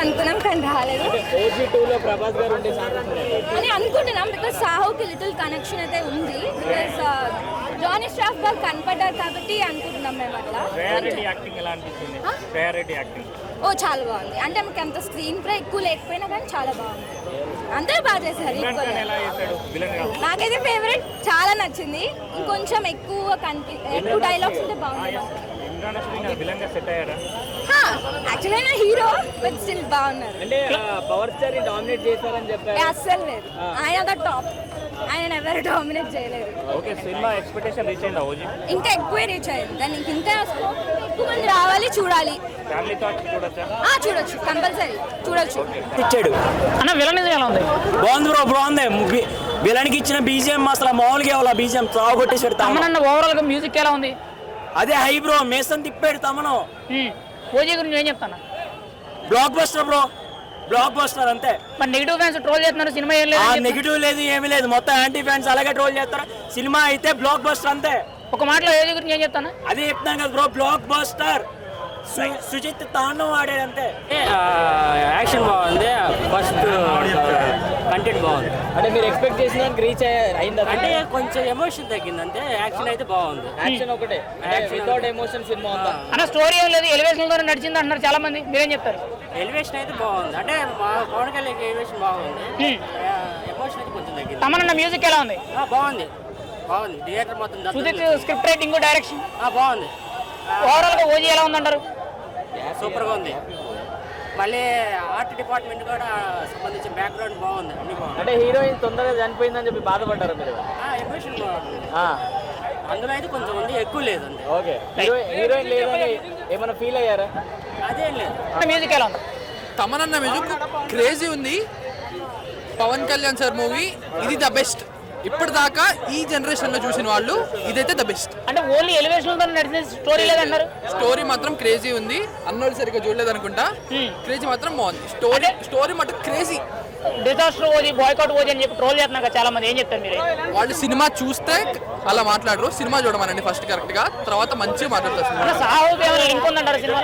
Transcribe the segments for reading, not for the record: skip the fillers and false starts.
అనుకున్నాం కానీ రాలేదు అని అనుకుంటున్నాం. బికాస్ సాహుకి లిటిల్ కనెక్షన్ అయితే ఉంది. బికాస్ జానీ ష్రాఫ్ గారు కనపడ్డారు కాబట్టి అనుకుంటున్నాం మేము అట్లా. ఓ చాలా బాగుంది. అంటే మనకి అంత స్క్రీన్ ప్లే ఎక్కువ లేకపోయినా కానీ చాలా బాగుంది. అందరూ బాగా చేశారు. నాకైతే ఫేవరెట్ చాలా నచ్చింది. ఇంకొంచెం ఎక్కువ డైలాగ్స్ ఉంటే బాగుంది. యాక్చువల్లీ నా హీరో బట్ స్టిల్ బాగున్నారు. అంటే పవర్ స్టార్ డామినేట్ చేశారని చెప్పారు. అస్సలు లేదు, ఆయన టాప్. ఆయన ఎవరు డామినేట్ చేయలేదు. ఓకే, సినిమా ఎక్స్పెక్టేషన్ రీచ్ అయిందా ఓజీ? ఇంకా ఎక్కువే రీచ్ అయింది. దానికి ఇంకా ఎక్కువ మంది రావాలి, చూడాలి. ఫ్యామిలీతో చూడొచ్చా? చూడొచ్చు, కంపల్సరీ చూడొచ్చు. ఇచ్చాడు అన్న విలన్ ఎలా ఉంది? బాగుంది బ్రో, బాగుంది. విలన్కి ఇచ్చిన బీజిఎం అసలు మామూలుగా వాళ్ళ బీజిఎం త్రావ కొట్టేసాడు. తమనన్న ఓవరాల్ గా మ్యూజిక్ ఎలా ఉంది? అదే హై బ్రో, మేసన్ తిప్పాడు తమను. ఓజీ గురించి ఏం చెప్తాను? Block buster bro, block buster అంతే. మరి నెగిటివ్ ఫ్యాన్స్ ట్రోల్ చేస్తున్నారు, సినిమా ఏం లేదు. నెగిటివ్ లేదు, ఏమీ లేదు, మొత్తం యాంటీ ఫ్యాన్స్ అలాగే ట్రోల్ చేస్తారు. సినిమా అయితే బ్లాక్ బస్టర్ అంతే. ఒక మాటలో ఓజీ గురించి ఏం చెప్తాను? అదే చెప్తాను కదా బ్రో, బ్లాక్ బస్టర్. సుజిత్ తాండవం ఆడాడు అంతే. యాక్షన్ బాగుంది, ఫస్ట్ కంటెంట్ బాగుంది. అంటే మీరు ఎక్స్పెక్ట్ చేసిన రీచ్ అయిందా? అంటే కొంచెం ఎమోషన్ తగ్గింది అంతే. యాక్షన్ అయితే బాగుంది. యాక్షన్ ఒకటే, వితౌట్ ఎమోషన్ సినిమా ఉందా అన్న? స్టోరీ ఏం లేదు, ఎలివేషన్ తో నడిచింది అంటున్నారు చాలా మంది, మీరేం చెప్తారు? ఎలివేషన్ అయితే బాగుంది. అంటే పవన్ కళ్యాణ్ ఎలివేషన్ బాగుంది, ఎమోషన్ అయితే కొంచెం తగ్గింది. తమనన్న మ్యూజిక్ ఎలా ఉంది? బాగుంది, బాగుంది. థియేటర్ మొత్తం సుజిత్ స్క్రిప్ట్ రైటింగ్, డైరెక్షన్ బాగుంది. ఓవరాల్ గా ఓజీ ఎలా ఉందంటారు? సూపర్గా ఉంది. మళ్ళీ ఆర్ట్ డిపార్ట్మెంట్ కూడా సంబంధించిన బ్యాక్గ్రౌండ్ బాగుంది, అన్ని బాగుంది. అంటే హీరోయిన్ తొందరగా చనిపోయిందని చెప్పి బాధపడ్డారు మీరు? ఎమోషన్ బాగుంది. అందులో అయితే కొంచెం ఉంది, ఎక్కువ లేదు అంతే. ఓకే, హీరోయిన్ లేదని ఏమైనా ఫీల్ అయ్యారా? అదేం లేదు. మ్యూజిక్ ఎలా ఉంది? తమనన్న మ్యూజిక్ క్రేజీ ఉంది. పవన్ కళ్యాణ్ సార్ మూవీ ఇది ద బెస్ట్. ఇప్పటిదాకా ఈ జనరేషన్ లో చూసిన వాళ్ళు ఇదైతే ద బెస్ట్. అంటే ఓన్లీ ఎలివేషన్ తో నడిచిన స్టోరీ లేదన్నారు. స్టోరీ మాత్రం క్రేజీ ఉంది. అన్నోళ్ళు సరిగ్గా చూడలేదు అనుకుంటా. క్రేజీ మాత్రం బాగుంది. స్టోరీ మాత్రం crazy. Disaster OG, boycott OG అని చెప్పి ట్రోల్ చేస్తున్నారు చాలా మంది, ఏం చెప్తారు మీరు? వాళ్ళు సినిమా చూస్తే అలా మాట్లాడరు. సినిమా చూడమనండి ఫస్ట్ కరెక్ట్ గా, తర్వాత మంచిగా మాట్లాడతారు. సాహుకి ఏమైనా లింక్ ఉందంటారు సినిమా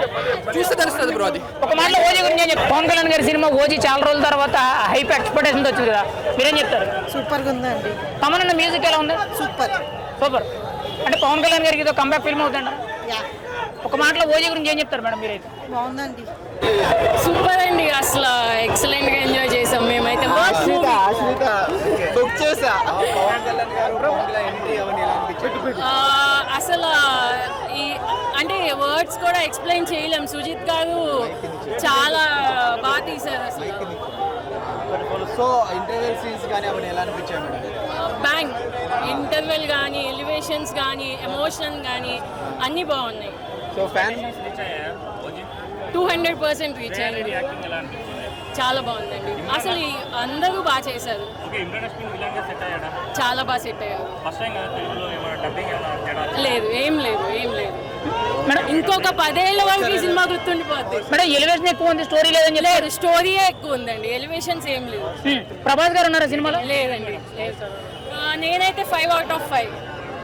చూస్తే తెలుస్తుంది బ్రో. అది ఒక మాటలో ఓజీ గురించి ఏం చెప్తారు? పవన్ కళ్యాణ్ గారి సినిమా ఓజీ చాలా రోజుల తర్వాత హైప్ ఎక్స్పెక్టేషన్ వచ్చింది కదా, మీరేం చెప్తారు? సూపర్ గా ఉందండి. తమనన్న మ్యూజిక్ ఎలా ఉంది? Super super. అంటే పవన్ కళ్యాణ్ గారికి ఇదో కంబ్యాక్ ఫిల్మ్ అవుతుందా? ఒక మాటలో ఓజీ గురించి ఏం చెప్తారు మేడం మీరైతే? బాగుందండి, సూపర్ అండి. అసలు ఎక్సలెంట్ గా ఎంజాయ్ చేసాం మేమైతే. అసలు ఈ అంటే వర్డ్స్ కూడా ఎక్స్ప్లెయిన్ చేయలేం. సుజిత్ గారు చాలా బాగా తీశారు అసలు. బ్యాంగ్ ఇంటర్వెల్ కానీ, ఎలివేషన్స్ కానీ, ఎమోషన్ కానీ అన్నీ బాగున్నాయి. 200% రీచ్ అయ్యింది. చాలా బాగుందండి. అసలు అందరూ బాగా చేశారు, చాలా బాగా సెట్ అయ్యారు. లేదు, ఏం లేదు. ఇంకొక 10 ఏళ్ళ వరకు ఈ సినిమా గుర్తుండిపోద్ది. మేడం ఎలివేషన్ ఎక్కువ ఉంది, స్టోరీ లేదని లేదు, స్టోరీయే ఎక్కువ ఉందండి, ఎలివేషన్స్ ఏం లేవు. ప్రభాస్ గారు ఉన్నారా సినిమాలో? లేదండి, లేదు. నేనైతే 5 out of 5.